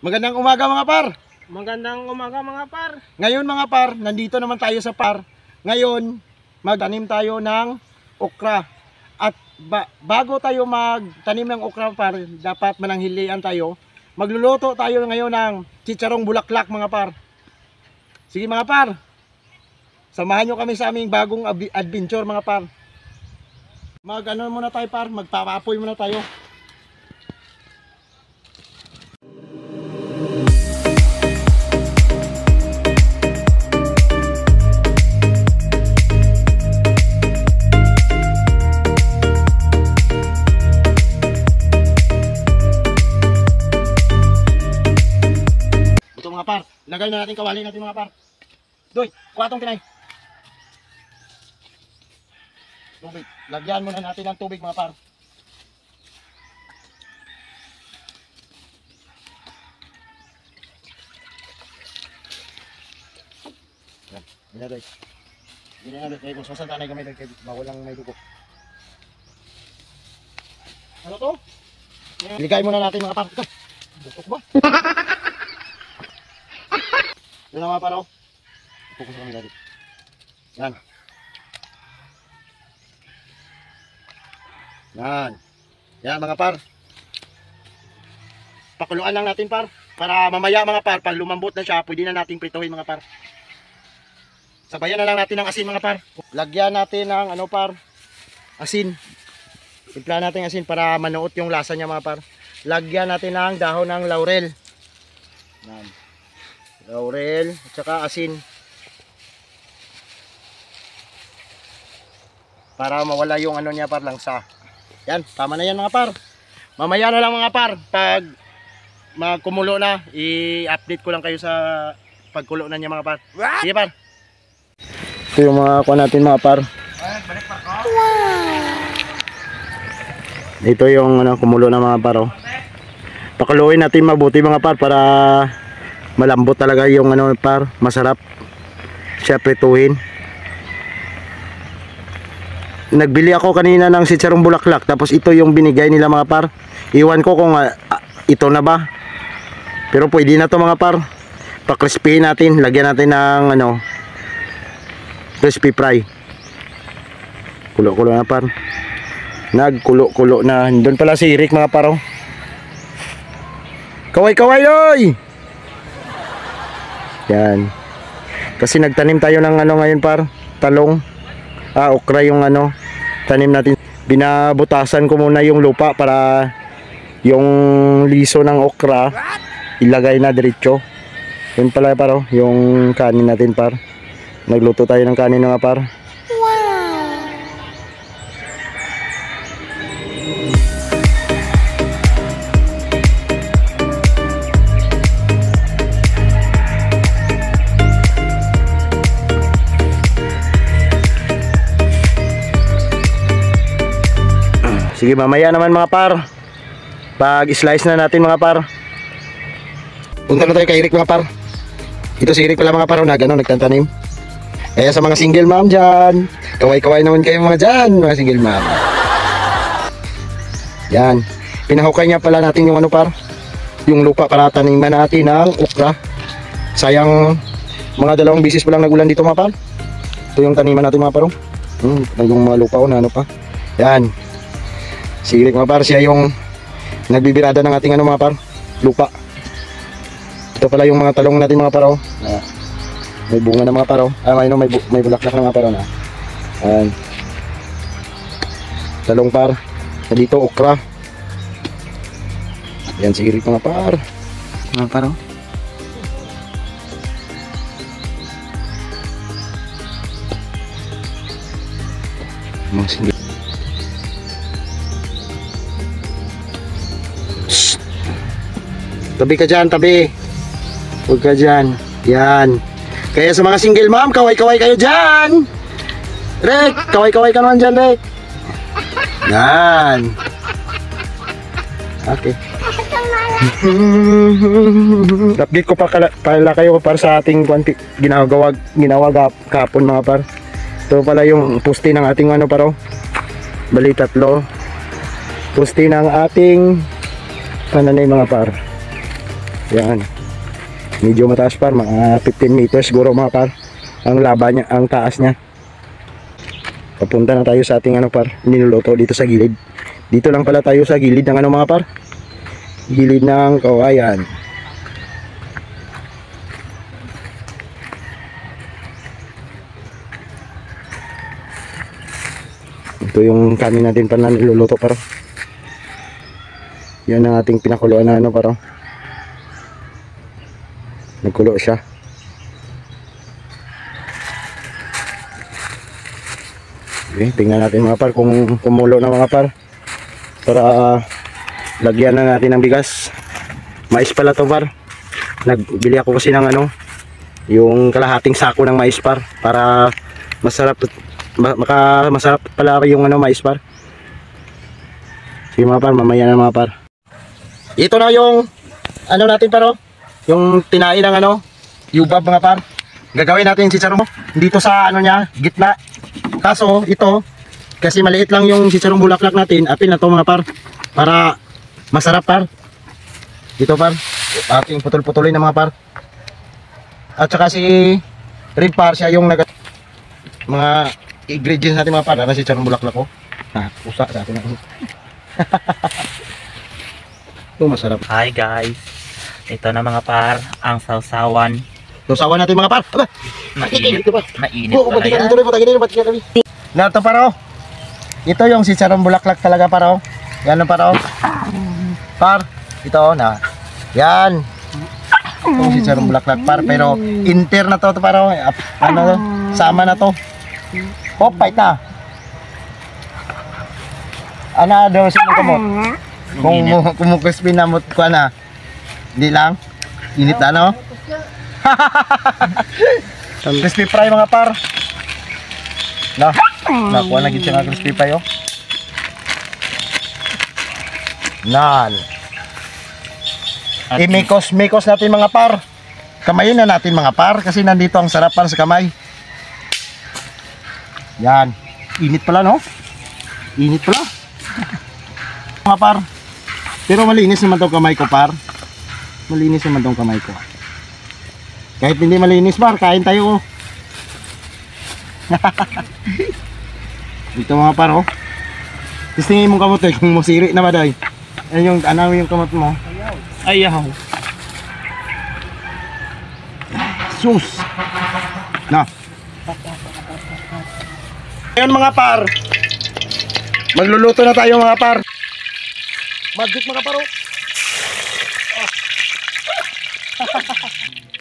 Magandang umaga mga par. Magandang umaga mga par. Ngayon mga par, nandito naman tayo sa par. Ngayon, magtanim tayo ng okra. At bago tayo magtanim ng okra par, dapat mananghilian tayo. Magluluto tayo ngayon ng chicharong bulaklak mga par. Sige mga par, samahan nyo kami sa aming bagong adventure mga par. Mag-ano muna tayo par, magpapapoy muna tayo. Ito mga par, lagay na natin kawali natin mga par. Doy, kuha tong pinay. Tubig. Lagyan muna natin ng tubig mga par. Yan. Yan doy. Yan doy. Kaya kung sasanta na gamay doy, kaya mawalang may dugo. Ano to? Ligay muna natin mga par. Butok ba? Yan mga par oh. Fokus kami dati. Yan. Yan. Yan mga par. Pakuluan lang natin par. Para mamaya mga par, pag lumambot na siya, pwede na natin prituhin mga par. Sabayan na lang natin ng asin mga par. Lagyan natin ng ano par, asin. Timpla natin asin para manuot yung lasa niya mga par. Lagyan natin ng dahon ng laurel. Yan. Laurel at saka asin. Para mawala yung ano niya par, langsa. Yan, tama na yan mga par. Mamaya na lang mga par, pag magkumulo na, i-update ko lang kayo sa pagkulo na niya mga par. Sige par. Ito yung mga kuha natin mga par. Ito yung ano, kumulo na mga par oh. Pakuluin natin mabuti mga par para malambot talaga yung ano par, masarap siya prituhin. Nagbili ako kanina ng chicharong bulaklak, tapos ito yung binigay nila mga par. Iwan ko kung ito na ba, pero pwede na to mga par. Pa-crispy natin, lagyan natin ng ano, crispy fry. Kulo-kulo na par. Nagkulo-kulo na. Doon pala si Eric mga par oh. Kaway-kaway oy! Yan. Kasi nagtanim tayo ng ano ngayon par, talong. Okra yung ano, tanim natin. Binabutasan ko muna yung lupa para yung liso ng okra ilagay na diretso. Yun pala par oh, yung kanin natin par. Nagluto tayo ng kanin nga par. Sige mamaya naman mga par, pag slice na natin mga par. Punta na tayo kay Eric mga par. Ito si Eric pala mga par, nagtantanim. Kaya sa mga single mom dyan, kaway-kaway naman kayo mga dyan, mga single mom. Yan, pinahukay niya pala natin yung ano par, yung lupa para taniman natin ng okra. Sayang mga 2 bisis pa lang nagulan dito mga par. Ito yung taniman natin mga par. Yung mga lupa na ano pa. Yan. Si Eric mga par, siya yung nagbibirada ng ating ano mga par, lupa. Ito pala yung mga talong natin mga par oh. May bunga na mga par oh. May bulaklak na mga par na. Ayan. Talong par. Dito okra. Yan si Eric mga par. Mga par oh. Mga single. Tabi ka dyan, tabi. Huwag ka dyan. Yan. Kaya sa mga single mom, kaway-kaway kayo dyan. Rick, kaway-kaway ka naman dyan, Rick. Yan. Okay. Update ko pala kayo para sa ating ginawa kahapon mga par. Ito pala yung poste ng ating ano par oh. Bali 3. Poste ng ating pananay mga par. Yan. Medyo mataas par, mga 15 meters siguro mga par. Ang laba niya, ang taas niya. Papunta na tayo sa ating ano par, niluluto dito sa gilid. Dito lang pala tayo sa gilid ng ano mga par. Gilid ng kawayan. Ito yung kanin natin pa na niluluto par. Yan ang ating pinakuluan na ano par. Nagkulo siya. Okay, tingnan natin mga par kung kumulo na mga par. Para lagyan na natin ng bigas. Mais pala to par. Nagbili ako kasi ng ano, yung kalahating sako ng mais par. Para masarap, masarap pala yung ano, mais par. Sige mga par, mamaya na mga par. Ito na yung ano natin paro. Yung tinain ng ano, yubab mga par. Gagawin natin si chicharon dito sa ano niya, gitna. Kaso ito, kasi maliit lang yung chicharong bulaklak natin, apil na to mga par. Para masarap par. Dito par, ating putol-putulin na mga par. At saka si red par, siya yung mga ingredients natin mga par. Ano si chicharong bulaklak ko? Ha, usa sa atin. Ito masarap. Hi guys, ito na mga par, ang sausawan. Sausawan natin mga par. Aba, Mainit, ito pa. mainit Oo, pala yan. tuloy mo, tagilin mo, tagilin mo. Narto paro. Ito yung chicharong bulaklak talaga paro. Yan ang paro. Par, ito na. Yan. Itong chicharong bulaklak par, pero inter na to paro. Ano to? Sama na to. Popay ta. Ana daw sa mga mo. Kung crispy na mo ko na. Hindi lang. Init na no. Crispy fry mga par. Na, nakuha na gid siya nga crispy fry oh. Nan. At Imikos-mikos natin mga par. Kamayin na natin mga par kasi nandito ang sarap para sa kamay. Yan. Init pala no? Init pala. Mga par. Pero malinis naman tong kamay ko par. Malinis naman tong kamay ko. Kahit hindi malinis par, kain tayo oh. Ito mga par oh. Tistingin mong kamot eh, kung musiri na ba day. Yan yung anaw yung kamot mo. ayaw. Sus. Na. Ngayon mga par. Magluluto na tayo mga par. Magic mga paro.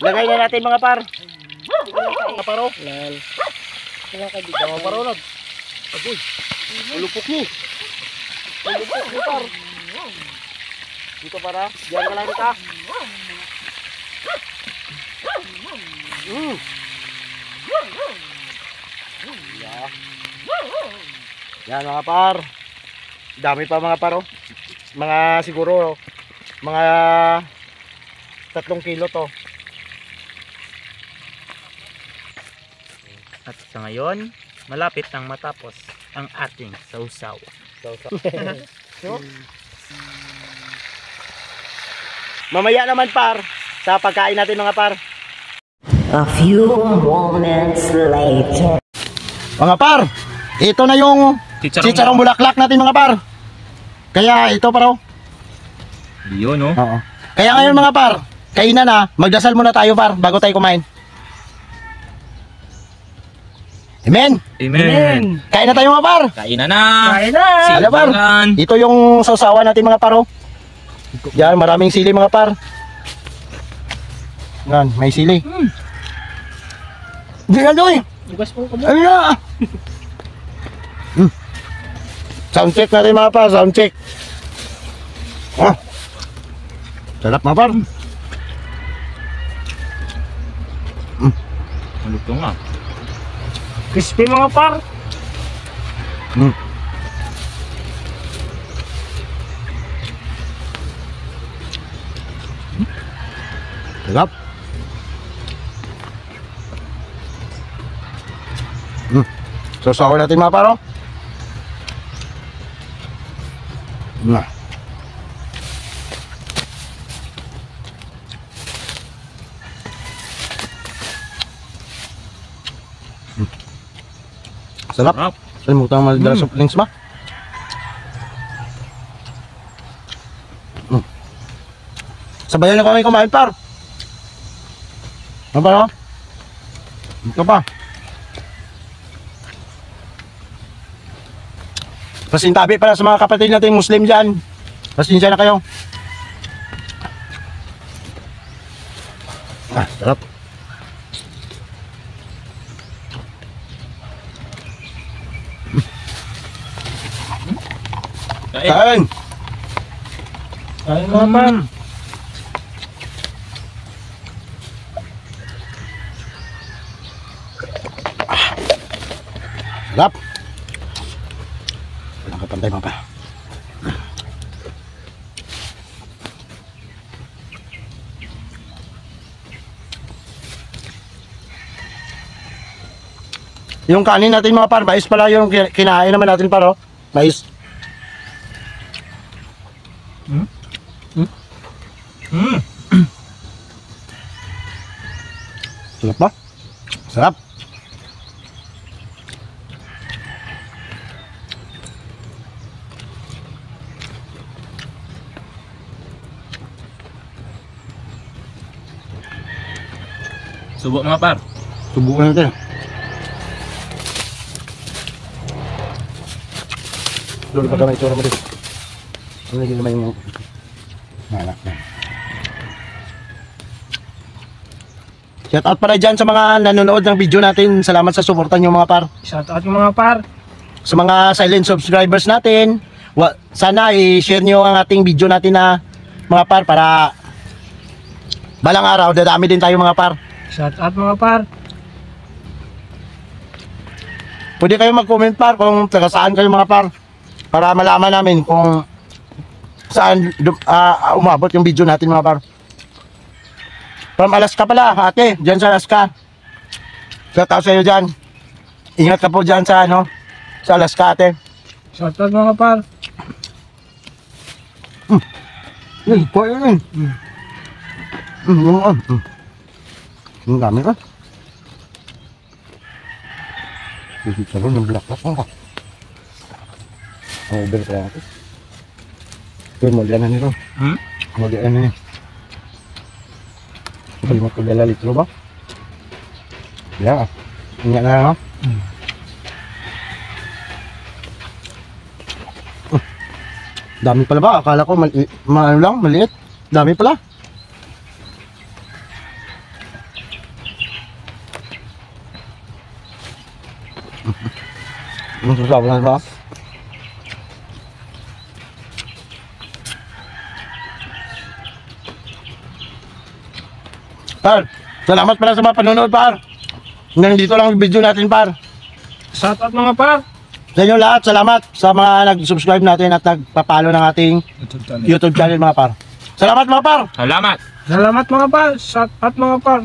Lagay na natin mga par. Mga paro. Lal. Mga paro nag. Agoy. Ulupok ni. Ulupok ni par. Dito para. Diyan ka lang dito. Yeah. Yan mga par. Dami pa mga paro. Mga siguro mga 3 kilo to. At sa ngayon, malapit nang matapos ang ating sausaw. Mamaya naman par sa pagkain natin mga par. A few moments later. Mga par, ito na yung chicharong bulaklak natin mga par. Kaya ito paro. Yun no? Oo. Kaya ngayon mga par, kainan na, magdasal muna tayo par bago tayo kumain. Amen. Amen. Kain na tayo mga par. Kain na na. Kain na! Ano par? Ito yung sausawan natin mga paro. Yan, maraming sili mga par. Yan, may sili. Hindi na doy. Bukas po kamo. Ano na? Sound check natin mga par, sound check. Ah. Sarap mga par. Malutong nga. Crispy mga par. Sarap. Sausawan natin mga paro. Sarap. Sarap. Kalimutan mo magdala soft drinks ba? Sabayan na kami kumain, par. Ano pa, no? Ito pa. Pasintabi pala sa mga kapatid natin Muslim dyan. Pasensya na kayo. Ah, sarap. Kain! Kain mga par. Sarap. Walang kapantay mga pa. Yung kanin natin mga par, mais pala yung kinain naman natin par, oh. Mais. Sarap ba? Sarap. Subok mga par. Subukan natin. Lolo pa gamay itsura mo dito. Ano naging naman yung anak na. Shout out pala dyan sa mga nanonood ng video natin. Salamat sa suporta nyo mga par. Shout out mga par. Sa mga silent subscribers natin, sana i-share nyo ang ating video natin na mga par para balang araw dadami din tayo mga par. Shout out mga par. Pwede kayo mag-comment par kung taga saan kayo mga par para malaman namin kung saan umabot yung video natin mga par. From Alaska pala ate, dyan sa Alaska. Shout out sa iyo dyan. Ingat ka po dyan sa sa Alaska ate. Shout out mga par. Kuha yun. Yung dami ka. Bibig sa rin, yung black rock ka. Ang over kaya natin. Pero malian na nito. Malian na niya. Kalimot ko dala litro ba? Ya. Ingat na no? Dami pala ba? Akala ko maliit. Dami pala. Ang susap na ba? Par, salamat pala sa mga panonood par. Hanggang dito lang ang video natin par. Shout out mga par. Sa inyo lahat, salamat sa mga nag-subscribe natin at nagpapalo ng ating YouTube channel mga par. Salamat mga par! Salamat. Salamat mga par. Shout out mga par.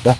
Da.